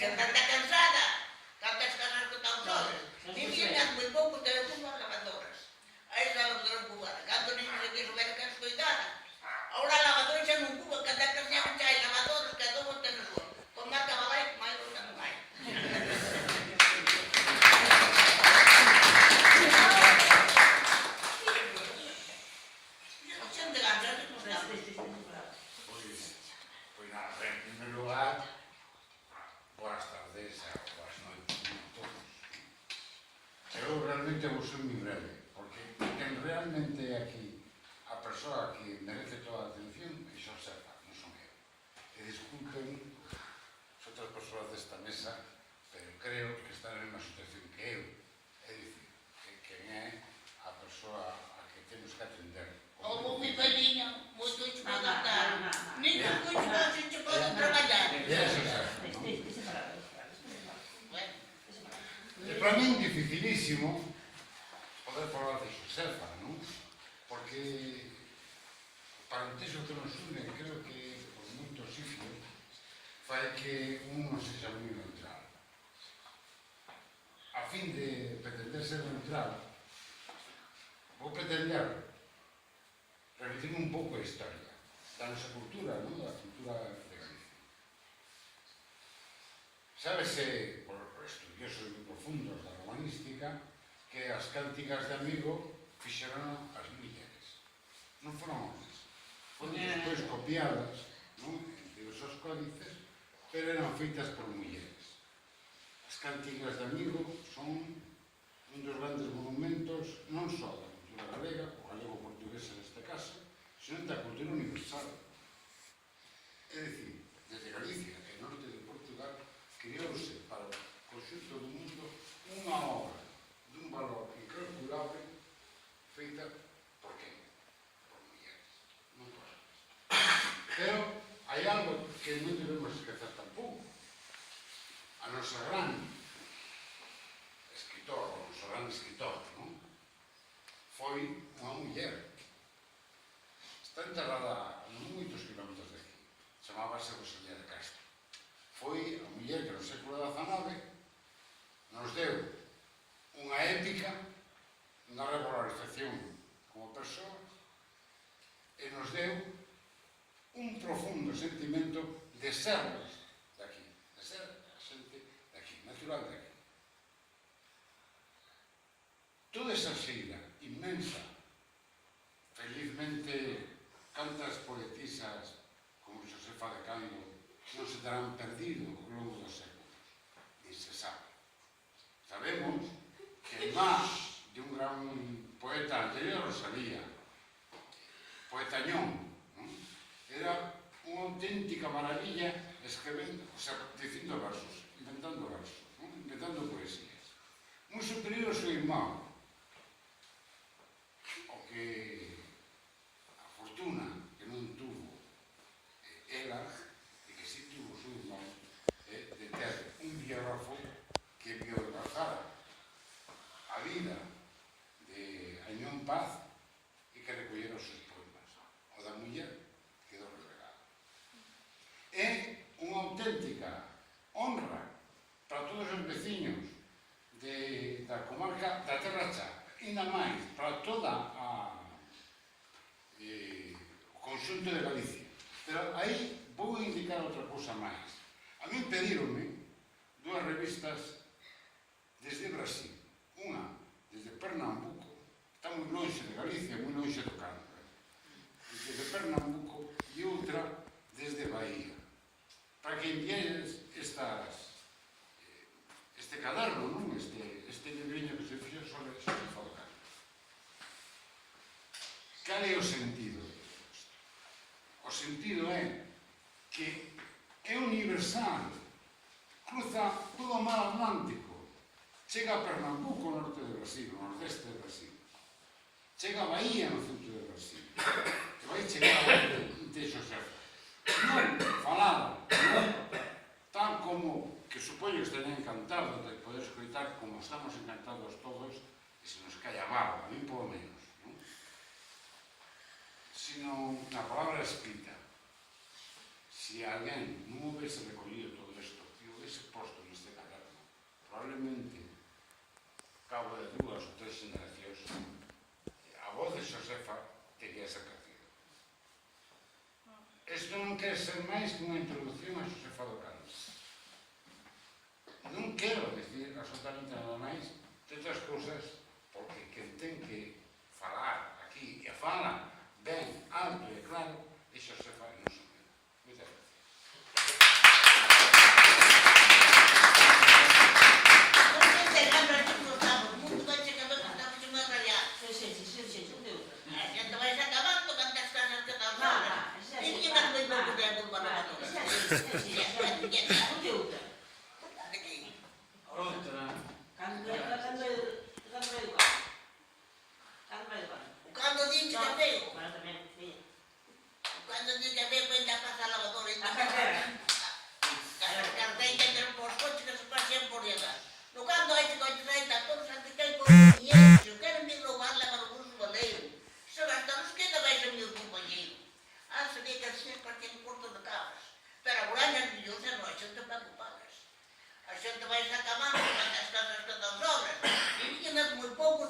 Sempre anda cansada. Cantas casas que están solas. Niñas moi pouco te ocupan lavadoras. Aí xa lavadoras cubanas. Canto niños se que souber que as cuidara. Ahora a lavadora xa non cuba, que anda cansada xa hai lavadoras que todo ten o suelo. Con máis cabalai, máis outra non hai. Xente grande, non estamos. Pois nada, en primer lugar, boas tardes e boas noites a todos. Eu realmente vou ser moi breve, porque quen realmente é aquí a persoa que merece toda a atención é Xosefa, non son eu. E disculpen as outras persoas desta mesa, pero creo que están na mesma situación que eu. É dicir, que quen é a persoa a que temos que atender. Como mi velhinho, moito che pode dar. Niño, moito che pode traballar. E para min dificilísimo poder falar de Xosefa, non? Porque o parentesco que nos une, creo que por moito sitio, fai que un non sexa moi neutral. A fin de pretender ser neutral, vou pretender revivir un pouco a historia da nosa cultura, non? Da cultura de Galicia. Sábese, por estudiosos moi profundos da romanística, que as cánticas de amigo fixeron as mulleres. Non foron homes. Foron despois copiadas, non? En diversos códices, pero eran feitas por mulleres. As cánticas de amigo son un dos grandes monumentos non só da cultura galega, o galego-portuguesa neste caso, senón da cultura universal. É dicir, desde Galicia e norte de Portugal, criouse para o conxunto do mundo unha obra dun valor incalculable feita por quen? Por mulleres, non por homes. Pero hai algo que non debemos esquecer tampouco. A nosa gran escritor, o noso gran escritor, non? Foi unha muller. Está enterrada a non moitos kilómetros de aquí. Chamábase Rosalía de Castro. Foi a muller que no século XIX nos deu unha épica, unha regularización como persoa e nos deu un profundo sentimento de sermos daqui, de ser a xente daqui, natural daqui. Toda esa xeira inmensa, felizmente, cantas poetisas como Xosefa de Cando non se terán perdido ao longo dos séculos, ni se sabe. Sabemos que máis de un gran poeta anterior, Rosalía, poetañón, non? Era unha auténtica maravilla escribendo, o sea, dicindo versos, inventando versos, non? Inventando poesías. Moi superior ao seu irmão, o que a fortuna que non tuvo ela, e que si tuvo o seu irmão, de ter un biógrafo que biografara a vida de Añón Paz e que recollera os seus poemas. O da muller quedou relegado. É unha auténtica honra para todos os veciños da comarca da Terra Cha, ainda máis para toda o conxunto de Galicia. Pero aí vou indicar outra cousa máis. A mí pedíronme dúas revistas desde Brasil. Unha desde Pernambuco, está moi lonxe de Galicia, moi lonxe do campo. Desde Pernambuco e outra desde Bahía. Para que enviares este caderno, non? Este libriño que se fixo sobre Falcán. Cal é o sentido de todo isto? O sentido é que é universal, cruza todo o mar Atlántico, chega a Pernambuco, no norte de Brasil, no nordeste de Brasil, chega a Bahía, no centro de Brasil, que vai chegar a de Xosefa. Non falada, non tan como que supoño que estarían encantados de poder escoitar como estamos encantados todos e se nos cae a baba, a mí polo menos, non? Sino na palabra escrita. Si alguén non houvese recollido todo isto e houvese posto ser máis que unha introducción a Xosefa do Cando. Non quero dicir absolutamente nada máis de outras cousas, porque quen ten que falar aquí e fala ben, alto e claro, é Xosefa e non son eu. Moitas gracias. A xente vai acabando as casas que dan obras. E viñen moi pouco